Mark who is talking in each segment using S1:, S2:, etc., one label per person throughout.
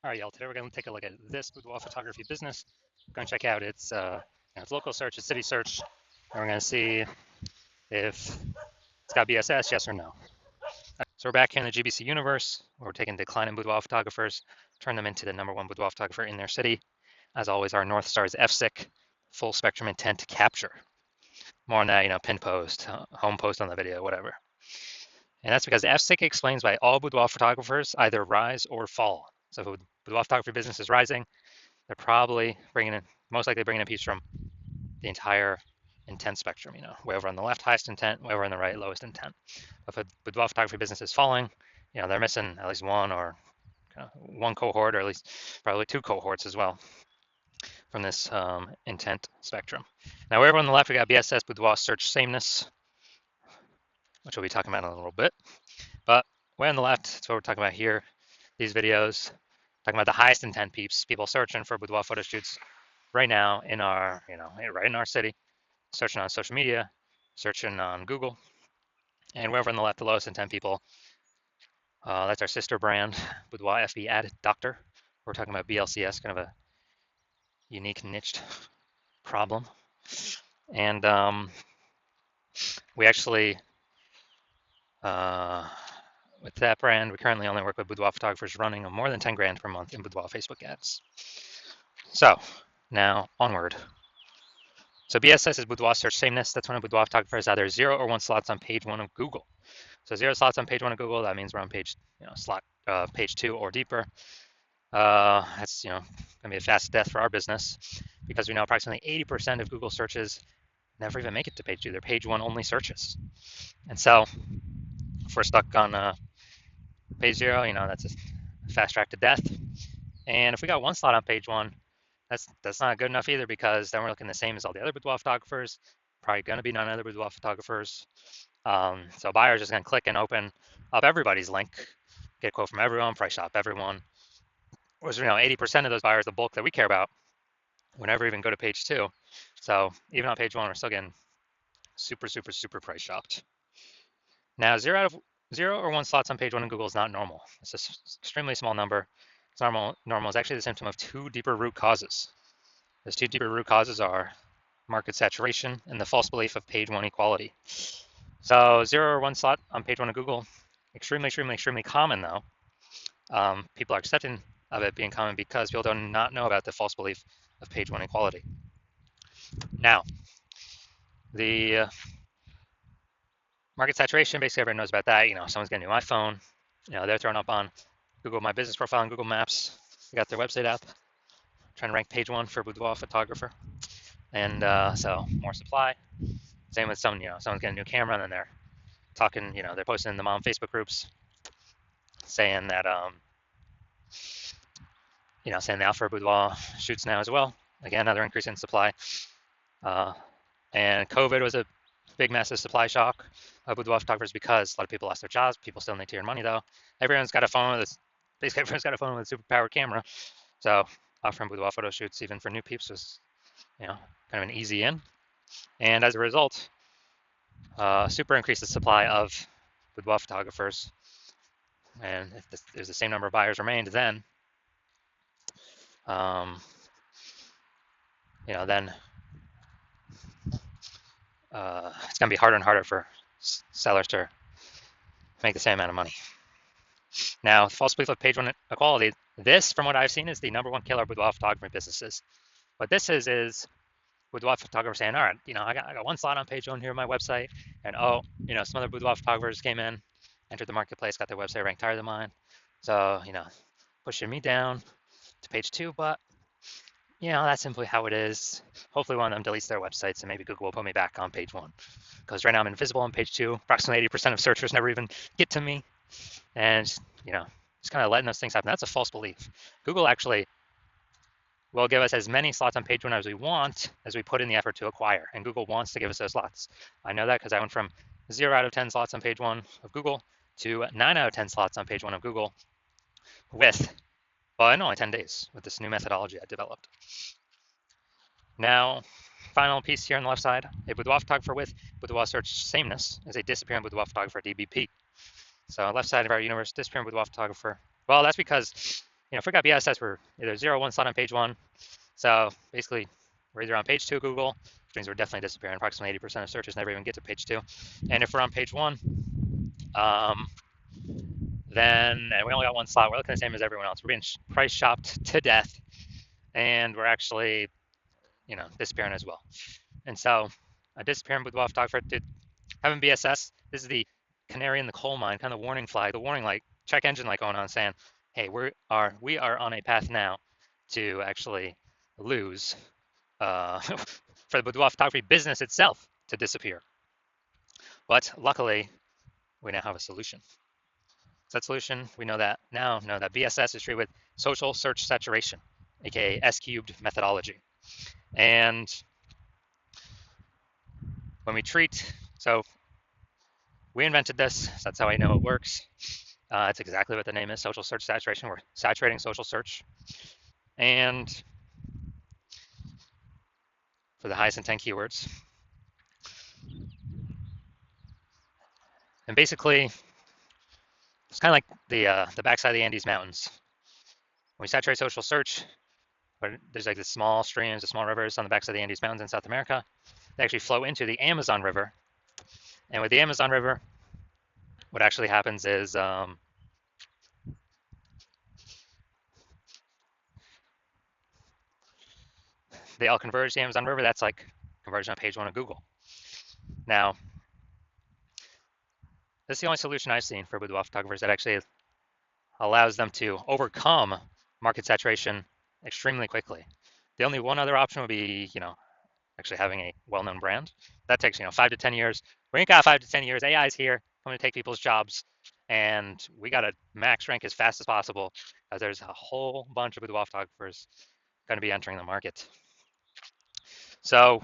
S1: All right, y'all. Today we're going to take a look at this boudoir photography business. We're going to check out its local search, its city search, and we're going to see if it's got BSS, yes or no. So we're back here in the GBC universe. Where we're taking declining boudoir photographers, turn them into the #1 boudoir photographer in their city. As always, our North Star is FSIC, full spectrum intent capture. More on that, pin post, home post on the video, whatever. And that's because FSIC explains why all boudoir photographers either rise or fall. So if a boudoir photography business is rising, they're probably most likely bringing in piece from the entire intent spectrum, wherever on the left, highest intent, wherever on the right, lowest intent. If a boudoir photography business is falling, they're missing at least one cohort, or at least probably two cohorts as well from this intent spectrum. Now, wherever on the left, we got BSS, boudoir search sameness, which we'll be talking about in a little bit. But way on the left, that's what we're talking about here. These videos, talking about the highest intent people searching for boudoir photo shoots right now in right in our city, searching on social media, searching on Google, and wherever on the left, the lowest intent people. That's our sister brand, Boudoir FB Ad Doctor. We're talking about BLCS, kind of a unique niched problem. And we actually, with that brand, we currently only work with boudoir photographers running more than 10 grand per month in boudoir Facebook ads. So now onward. So BSS is boudoir search sameness. That's when a boudoir photographer has either 0 or 1 slots on page 1 of Google. So 0 slots on page 1 of Google, that means we're on page 2 or deeper. That's gonna be a fast death for our business, because we know approximately 80% of Google searches never even make it to page 2. They're page 1 only searches. And so if we're stuck on page 0, that's a fast track to death. And if we got 1 slot on page 1, that's not good enough either, because then we're looking the same as all the other boudoir photographers, probably going to be none other boudoir photographers. So buyers just going to click and open up everybody's link, get a quote from everyone, price shop everyone. Whereas 80% of those buyers, the bulk that we care about, would never even go to page 2. So even on page 1, we're still getting super, super, super price shopped. Now, 0 or 1 slots on page 1 in Google is not normal. It's an extremely small number. It's normal is actually the symptom of 2 deeper root causes. Those 2 deeper root causes are market saturation and the false belief of page 1 equality. So 0 or 1 slot on page 1 of Google, extremely, extremely, extremely common though. People are accepting of it being common because people do not know about the false belief of page 1 equality. Now, the market saturation, basically everyone knows about that. Someone's getting a new iPhone, they're throwing up on Google My Business profile and Google Maps. They got their website up, trying to rank page 1 for boudoir photographer. And so more supply. Same with someone's getting a new camera, and then they're talking, they're posting in the mom Facebook groups saying that, saying they offer boudoir shoots now as well. Again, another increase in supply. And COVID was a big, massive supply shock of boudoir photographers, because a lot of people lost their jobs. People still need to earn money though. Everyone's got a phone with basically everyone's got a phone with a superpowered camera. So offering boudoir photo shoots even for new peeps was, kind of an easy in. And as a result, super increased the supply of boudoir photographers. And if there's the same number of buyers remained, then then it's going to be harder and harder for sellers to make the same amount of money. Now, false belief of page 1 equality, this, from what I've seen, is the #1 killer of boudoir photography businesses. What this is boudoir photographers saying, all right, I got 1 slot on page 1 here on my website, and some other boudoir photographers came in, entered the marketplace, got their website ranked higher than mine. So, pushing me down to page 2, but that's simply how it is. Hopefully one of them deletes their websites, and maybe Google will put me back on page 1. Because right now I'm invisible on page 2. Approximately 80% of searchers never even get to me. And, just kind of letting those things happen. That's a false belief. Google actually will give us as many slots on page 1 as we want, as we put in the effort to acquire. And Google wants to give us those slots. I know that because I went from 0 out of 10 slots on page 1 of Google to 9 out of 10 slots on page 1 of Google in only 10 days with this new methodology I developed. Now, final piece here on the left side, a boudoir photographer with boudoir search sameness is a disappearing boudoir photographer, DBP. So left side of our universe, disappearing boudoir photographer. Well, that's because, if we got BSS, we're either 0 or 1 slot on page 1. So basically, we're either on page 2 Google, which means we're definitely disappearing. Approximately 80% of searches never even get to page 2. And if we're on page 1, um, then and we only got 1 slot, we're looking the same as everyone else. We're being price shopped to death, and we're actually, disappearing as well. And so, disappearing with Wolf Dog for having BSS. This is the canary in the coal mine, kind of warning flag, the warning light, check engine light going on, saying, "Hey, we are on a path now to actually lose for the boudoir photography business itself to disappear." But luckily, we now have a solution. So that solution, we know that BSS is treated with social search saturation, aka S-cubed methodology. And when we treat, so we invented this, so that's how I know it works. It's exactly what the name is, social search saturation. We're saturating social search. And for the highest intent keywords. And basically, it's kind of like the backside of the Andes Mountains. When we saturate social search, there's like the small streams, the small rivers on the backside of the Andes Mountains in South America. They actually flow into the Amazon River. And with the Amazon River, what actually happens is they all converge to the Amazon River. That's like conversion on page 1 of Google. Now, this is the only solution I've seen for boudoir photographers that actually allows them to overcome market saturation extremely quickly. The only one other option would be, actually having a well-known brand. That takes, 5 to 10 years. We ain't got 5 to 10 years. AI is here. I'm going to take people's jobs, and we got to max rank as fast as possible, as there's a whole bunch of boudoir photographers going to be entering the market. So,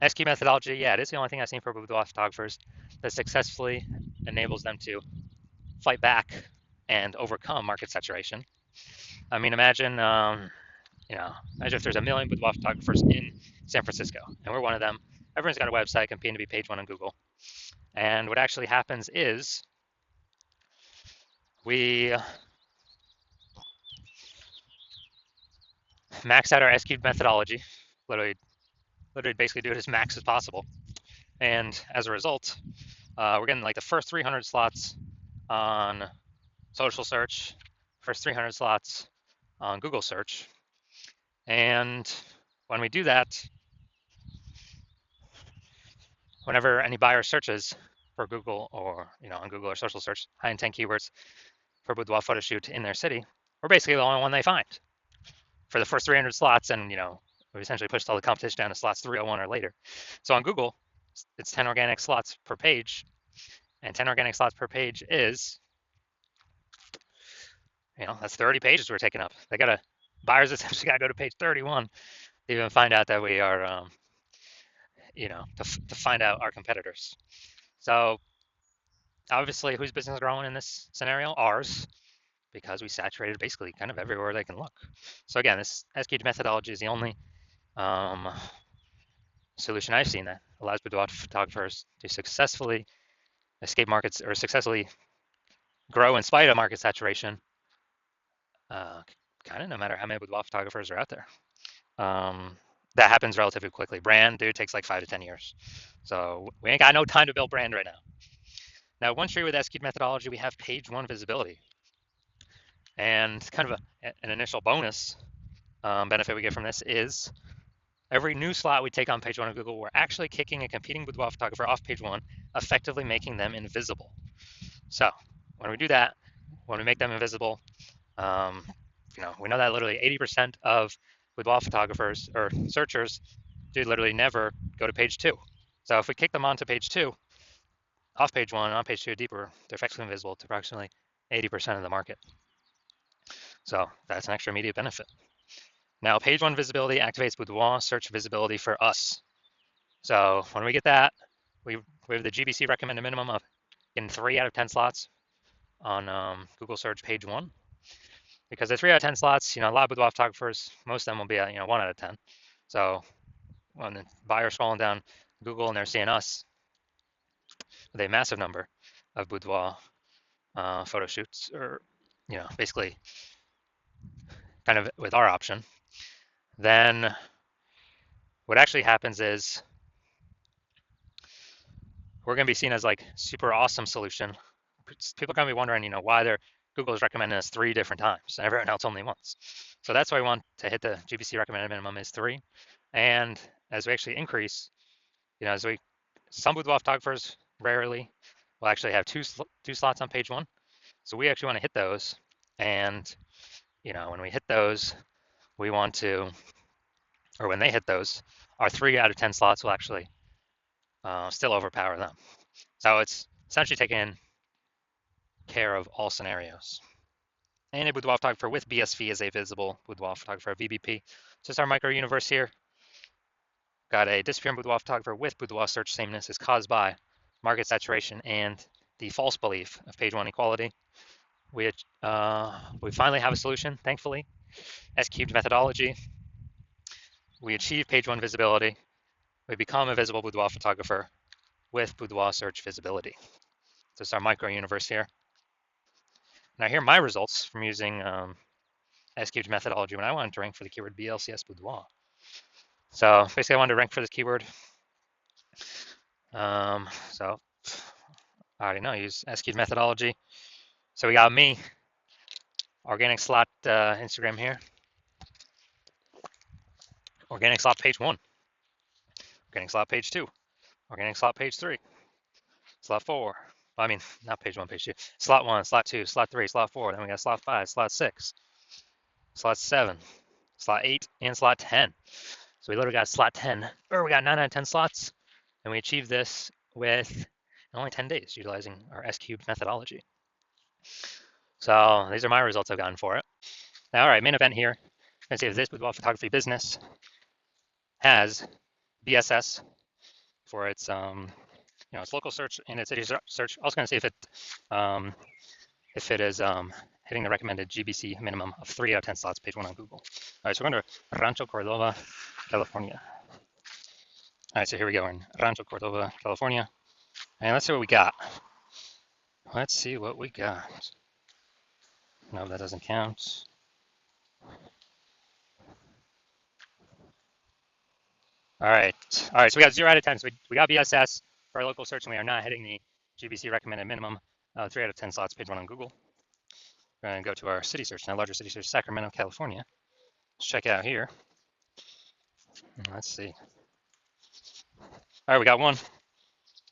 S1: SQ methodology, yeah, it is the only thing I've seen for boudoir photographers that successfully enables them to fight back and overcome market saturation. I mean, imagine if there's a million boudoir photographers in San Francisco, and we're one of them. Everyone's got a website competing to be page 1 on Google. And what actually happens is we max out our S-cubed methodology, literally basically do it as max as possible. And as a result, we're getting like the first 300 slots on social search, first 300 slots on Google search. And when we do that, whenever any buyer searches for Google or, on Google or social search, high intent keywords for boudoir photo shoot in their city, we're basically the only one they find for the first 300 slots. And, we essentially pushed all the competition down to slots 301 or later. So on Google, it's 10 organic slots per page. And 10 organic slots per page is, that's 30 pages we're taking up. Buyers essentially got to go to page 31 to even find out that we are, to find out our competitors. So obviously, whose business is growing in this scenario? Ours, because we saturated basically kind of everywhere they can look. So again, this SQL methodology is the only solution I've seen that allows boudoir photographers to successfully escape markets or successfully grow in spite of market saturation, kind of no matter how many boudoir photographers are out there. That happens relatively quickly. Brand, dude, takes like 5 to 10 years. So we ain't got no time to build brand right now. Now, once you're with SQL methodology, we have page 1 visibility. And kind of an initial bonus benefit we get from this is every new slot we take on page 1 of Google, we're actually kicking a competing boudoir photographer off page 1, effectively making them invisible. So when we do that, when we make them invisible, we know that literally 80% of boudoir photographers or searchers do literally never go to page 2. So if we kick them onto page 2, off page 1, on page 2, deeper, they're effectively invisible to approximately 80% of the market. So that's an extra immediate benefit. Now, page 1 visibility activates boudoir search visibility for us. So when we get that, we have the GBC recommended minimum of getting 3 out of 10 slots on Google search page 1. Because the 3 out of 10 slots, a lot of boudoir photographers, most of them will be at 1 out of 10. So when the buyer's scrolling down Google and they're seeing us with a massive number of boudoir photo shoots, or basically kind of with our option, then what actually happens is we're going to be seen as like super awesome solution. People are going to be wondering, why Google is recommending us 3 different times and everyone else only once. So that's why we want to hit the GBC recommended minimum is 3. And as we actually increase, some boudoir photographers rarely will actually have two slots on page 1. So we actually want to hit those. And, when we hit those, we want to, or when they hit those, our 3 out of 10 slots will actually still overpower them. So it's essentially taking care of all scenarios. And a boudoir photographer with BSV is a visible boudoir photographer, VBP. Just our micro universe here. Got a disappearing boudoir photographer with boudoir search sameness is caused by market saturation and the false belief of page 1 equality. We finally have a solution, thankfully. S-cubed methodology. We achieve page 1 visibility. We become a visible boudoir photographer with boudoir search visibility. This is our micro universe here. Now here are my results from using S-cubed methodology when I wanted to rank for the keyword BLCS boudoir. So basically I wanted to rank for this keyword. So I already know, use S-cubed methodology. So we got me, organic slot Instagram here. Organic slot page 1. Organic slot page 2. Organic slot page 3. Slot 4. I mean, not page 1, page 2. Slot 1, slot 2, slot 3, slot 4. Then we got slot 5, slot 6, slot 7, slot 8, and slot 10. So we literally got slot 10, or we got 9 out of 10 slots, and we achieved this with only 10 days utilizing our S-cubed methodology. So these are my results I've gotten for it. Now, all right, main event here. Let's see if this boudoir photography business has BSS for its its local search and its city search. I was going to see if it is hitting the recommended GBC minimum of 3 out of 10 slots, page 1 on Google. All right, so we're going to Rancho Cordova, California. All right, so here we go in Rancho Cordova, California. And let's see what we got. Let's see what we got. No, that doesn't count. All right, so we got 0 out of 10. So we got BSS for our local search, and we are not hitting the GBC recommended minimum 3 out of 10 slots, page 1 on Google. We're going to go to our city search, now larger city search, Sacramento, California. Let's check it out here. Let's see. All right, we got 1.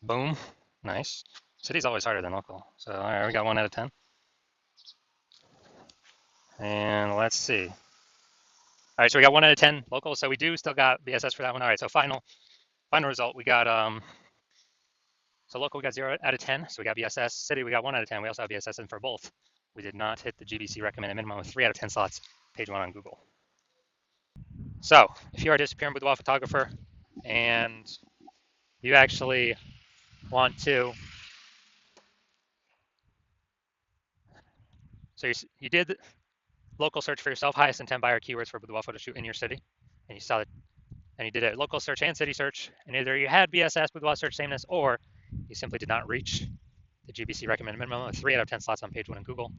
S1: Boom, nice. City's always harder than local. So all right, we got 1 out of 10. And let's see. All right, so we got 1 out of 10 local. So we do still got BSS for that one. All right, so final result, we got so local we got 0 out of 10. So we got BSS. City we got 1 out of 10. We also have BSS, and for both, we did not hit the GBC recommended minimum of 3 out of 10 slots, page 1 on Google. So if you are a disappearing boudoir photographer and you actually want to, so you did local search for yourself, highest intent buyer keywords for boudoir photo shoot in your city, and you saw it, and you did a local search and city search, and either you had BSS boudoir search sameness, or you simply did not reach the GBC recommended minimum of 3 out of 10 slots on page 1 in Google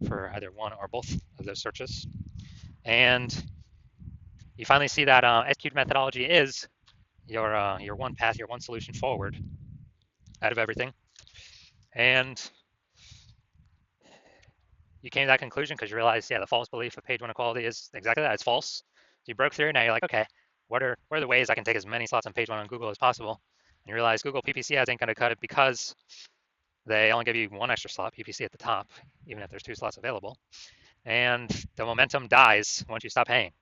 S1: for either one or both of those searches. And you finally see that S-cubed methodology is your one path, your one solution forward out of everything. And you came to that conclusion because you realized, yeah, the false belief of page 1 equality is exactly that. It's false. So you broke through. Now you're like, okay, what are the ways I can take as many slots on page 1 on Google as possible? And you realize Google PPC ads ain't going to cut it because they only give you 1 extra slot, PPC at the top, even if there's 2 slots available. And the momentum dies once you stop paying.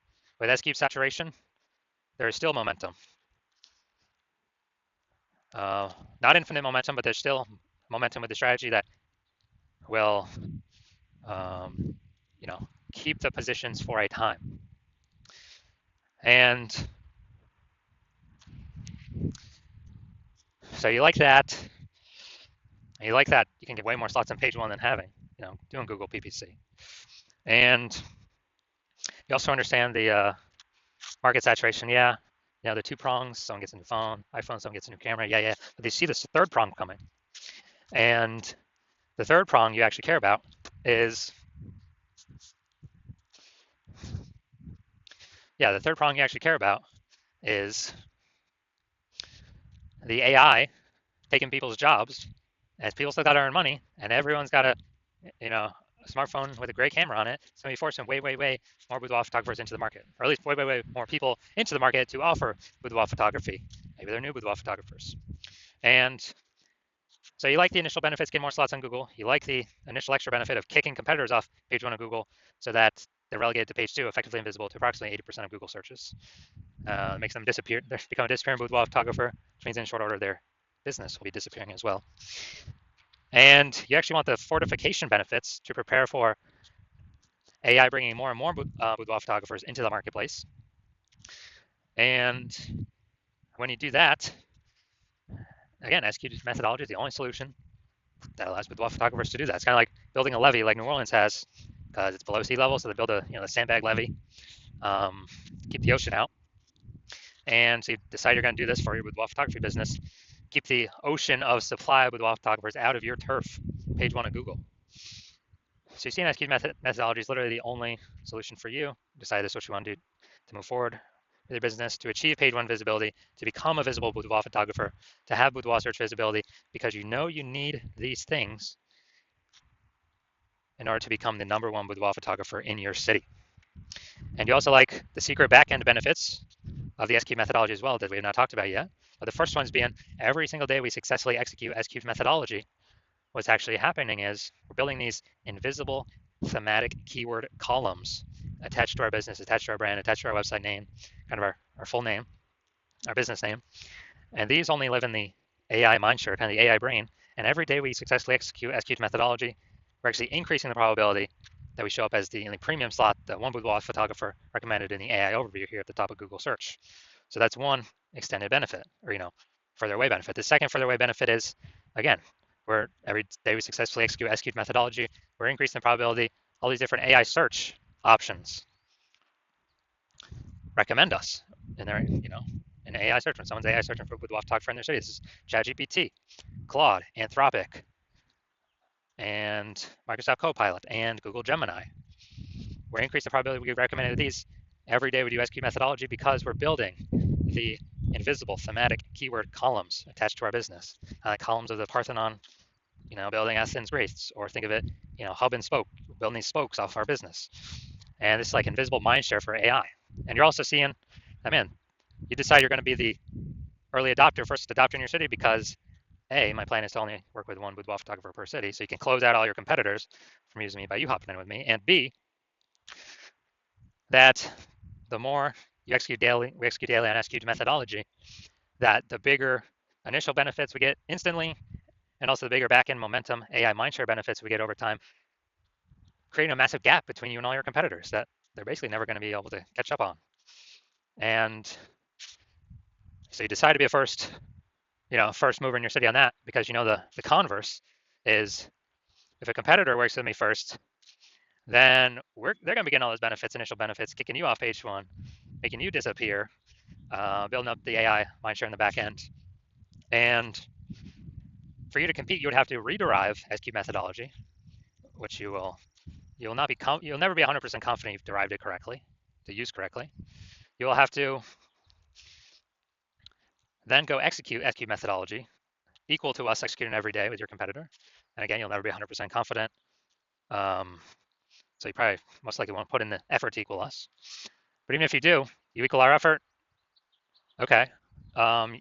S1: With S-cubed saturation, there is still momentum. Not infinite momentum, but there's still momentum with the strategy that will, keep the positions for a time. And so you like that. And you like that you can get way more slots on page 1 than having, doing Google PPC. And you also understand the market saturation. Yeah, the 2 prongs, someone gets a new phone, iPhone, someone gets a new camera. Yeah. But they see this 3rd prong coming. And the 3rd prong you actually care about is yeah, the third prong you actually care about is the AI taking people's jobs, as people still got to earn money, and everyone's got a smartphone with a great camera on it. It's going to be forcing way, way, way more boudoir photographers into the market, or at least way, way, way more people into the market to offer boudoir photography. Maybe they're new boudoir photographers. And so you like the initial benefits, getting more slots on Google. You like the initial extra benefit of kicking competitors off page one of Google so that they're relegated to page two, effectively invisible to approximately 80% of Google searches. It makes them disappear. They become a disappearing boudoir photographer, which means in short order their business will be disappearing as well. And you actually want the fortification benefits to prepare for AI bringing more and more boudoir photographers into the marketplace. And when you do that, again, executed methodology is the only solution that allows boudoir photographers to do that. It's kind of like building a levee like New Orleans has, because it's below sea level, so they build a sandbag levee, keep the ocean out. And so you decide you're going to do this for your boudoir photography business. Keep the ocean of supply of boudoir photographers out of your turf, page one of Google. So you see, an executed methodology is literally the only solution for you. Decide this is what you want to do to move forward with your business, to achieve page one visibility, to become a visible boudoir photographer, to have boudoir search visibility, because you know you need these things in order to become the number one boudoir photographer in your city. And you also like the secret back-end benefits of the SQ methodology as well that we have not talked about yet. But the first one's being every single day we successfully execute SQ methodology, what's actually happening is we're building these invisible thematic keyword columns attached to our business, attached to our brand, attached to our website name, kind of our full name, our business name. And these only live in the AI mindshare, kind of the AI brain. And every day we successfully execute methodology, we're actually increasing the probability that we show up as the premium slot, the one boudoir photographer recommended in the AI overview here at the top of Google search. So that's one extended benefit, or further away benefit. The second further away benefit is, again, where every day we successfully execute methodology, we're increasing the probability all these different AI search options recommend us in their, in AI search. When someone's AI searching for boudoir photographer in their city, this is ChatGPT, Claude, Anthropic, and Microsoft Copilot, and Google Gemini. We're increasing the probability we get recommended these every day we do SQ methodology because we're building the invisible thematic keyword columns attached to our business, columns of the Parthenon, building Athens, Greece, or think of it, hub and spoke, building these spokes off our business. And this is like invisible mindshare for AI. And you're also seeing, you decide you're going to be the early adopter, first adopter in your city because A, my plan is to only work with one boudoir photographer per city, so you can close out all your competitors from using me by you hopping in with me. And B, that the more we execute daily on execute methodology, that the bigger initial benefits we get instantly, and also the bigger back-end momentum AI mindshare benefits we get over time, creating a massive gap between you and all your competitors that they're basically never going to be able to catch up on. And so you decide to be a first mover in your city on that, because the converse is if a competitor works with me first, then they're going to be getting all those benefits, initial benefits, kicking you off page one, making you disappear, building up the AI mindshare in the back end. And for you to compete, you would have to rederive SQ methodology, which you'll never be 100% confident you've derived it correctly, to use correctly. You will have to then go execute SQ methodology equal to us executing every day with your competitor. And again, you'll never be 100% confident. So you probably most likely won't put in the effort to equal us. But even if you do, you equal our effort, okay,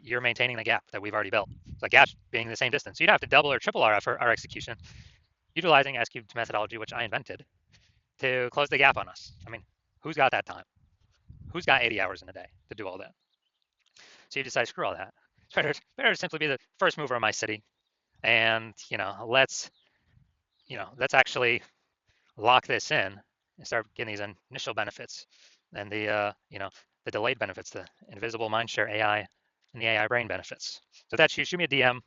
S1: you're maintaining the gap that we've already built. So the gap being the same distance. So you'd have to double or triple our effort, our execution, utilizing SQ methodology, which I invented, to close the gap on us. Who's got that time? Who's got 80 hours in a day to do all that? So you decide, screw all that. It's better to simply be the first mover in my city, and let's actually lock this in and start getting these initial benefits and the delayed benefits, the invisible mindshare AI and the AI brain benefits. So that's you. Shoot me a DM.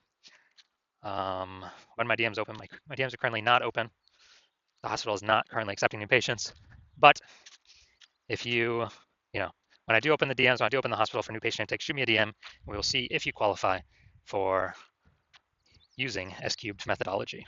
S1: When my DM's open, my DMs are currently not open. The hospital is not currently accepting new patients, but if you when I do open the DMs, when I do open the hospital for new patient intake, shoot me a DM. We will see if you qualify for using S-cubed methodology.